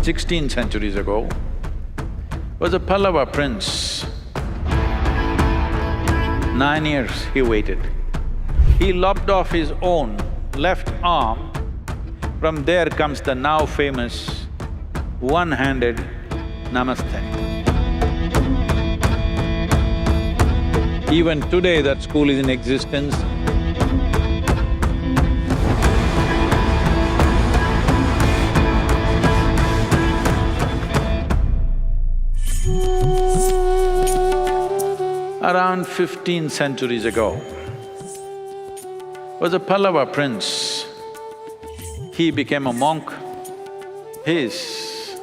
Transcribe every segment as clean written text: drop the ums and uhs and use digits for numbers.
16 centuries ago, was a Pallava prince. 9 years he waited. He lopped off his own left arm. From there comes the now famous one-handed Namaste. Even today that school is in existence. Around 15 centuries ago, was a Pallava prince. He became a monk. He is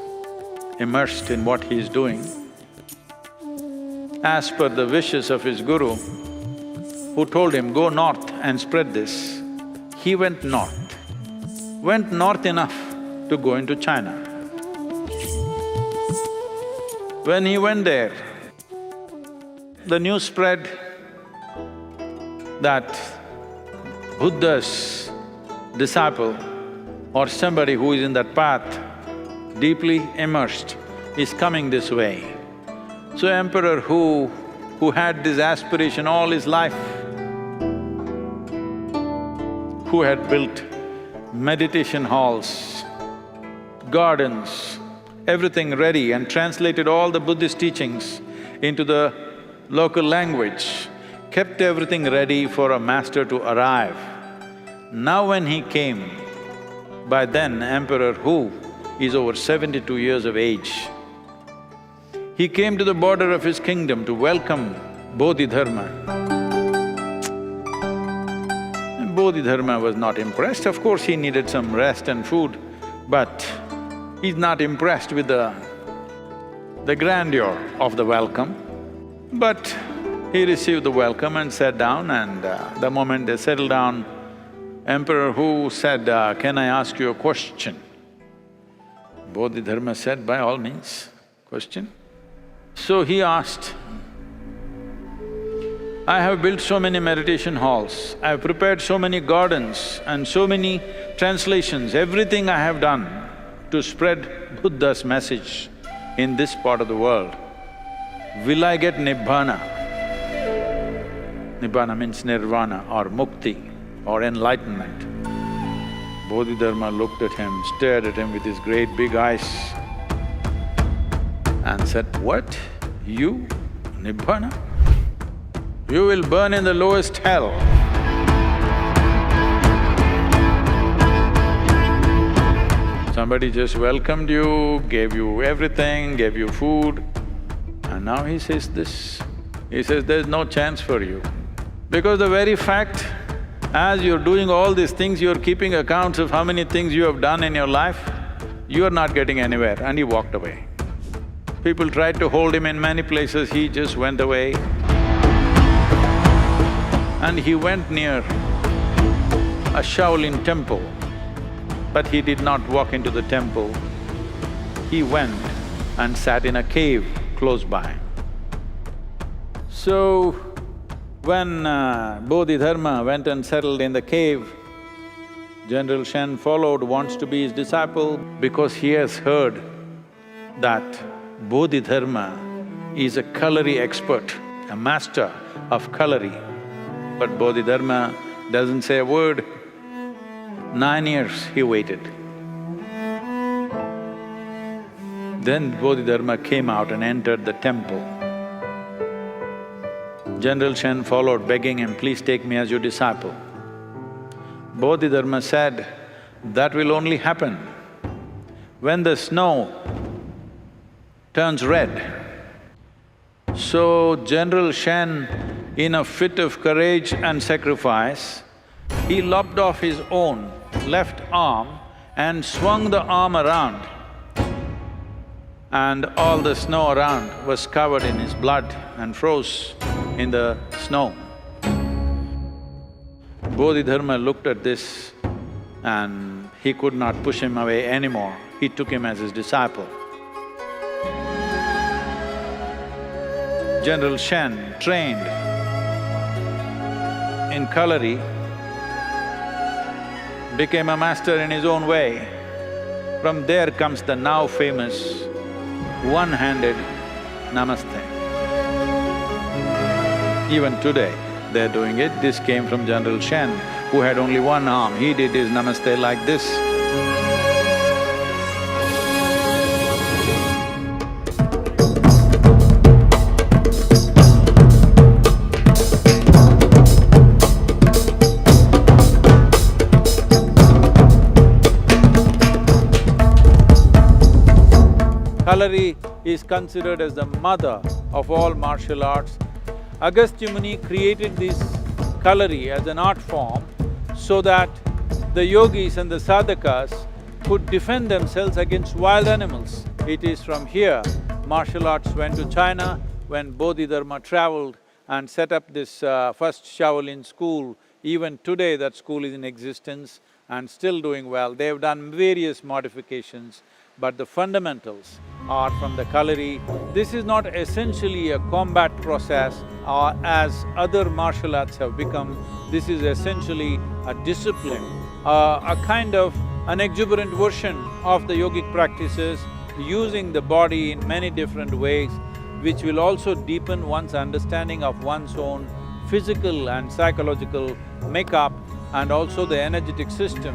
immersed in what he is doing. As per the wishes of his guru, who told him, go north and spread this, he went north. Went north enough to go into China. When he went there, the news spread that Buddha's disciple or somebody who is in that path, deeply immersed, is coming this way. So Emperor who had this aspiration all his life, who had built meditation halls, gardens, everything ready and translated all the Buddhist teachings into the local language, kept everything ready for a master to arrive. Now when he came, by then Emperor Hu is over 72 years of age. He came to the border of his kingdom to welcome Bodhidharma. And Bodhidharma was not impressed. Of course, he needed some rest and food, but he's not impressed with the grandeur of the welcome. But he received the welcome and sat down, and the moment they settled down, Emperor Hu said, can I ask you a question? Bodhidharma said, by all means, question. So he asked, I have built so many meditation halls, I have prepared so many gardens and so many translations, everything I have done to spread Buddha's message in this part of the world. Will I get Nibbana? Nibbana means nirvana or mukti or enlightenment. Bodhidharma looked at him, stared at him with his great big eyes and said, what? You? Nibbana? You will burn in the lowest hell. Somebody just welcomed you, gave you everything, gave you food, and now he says this. He says, there's no chance for you. Because the very fact, as you're doing all these things, you're keeping accounts of how many things you have done in your life, you are not getting anywhere, and he walked away. People tried to hold him in many places, he just went away. And he went near a Shaolin temple, but he did not walk into the temple. He went and sat in a cave close by. So, when Bodhidharma went and settled in the cave, General Shen followed, wants to be his disciple because he has heard that Bodhidharma is a kalari expert, a master of kalari. But Bodhidharma doesn't say a word. 9 years he waited. Then Bodhidharma came out and entered the temple. General Shen followed, begging him, please take me as your disciple. Bodhidharma said, that will only happen when the snow turns red. So General Shen, in a fit of courage and sacrifice, he lopped off his own left arm and swung the arm around, and all the snow around was covered in his blood and froze in the snow. Bodhidharma looked at this and he could not push him away anymore. He took him as his disciple. General Shen, trained in kalari, became a master in his own way. From there comes the now famous one-handed Namaste. Even today, they're doing it. This came from General Shen, who had only one arm. He did his Namaste like this. Kalari is considered as the mother of all martial arts. Agastya Muni created this Kalari as an art form so that the yogis and the sadhakas could defend themselves against wild animals. It is from here martial arts went to China when Bodhidharma travelled and set up this first Shaolin school. Even today that school is in existence and still doing well. They've done various modifications, but the fundamentals are from the Kalari. This is not essentially a combat process as other martial arts have become. This is essentially a discipline, a kind of an exuberant version of the yogic practices, using the body in many different ways, which will also deepen one's understanding of one's own physical and psychological makeup and also the energetic system.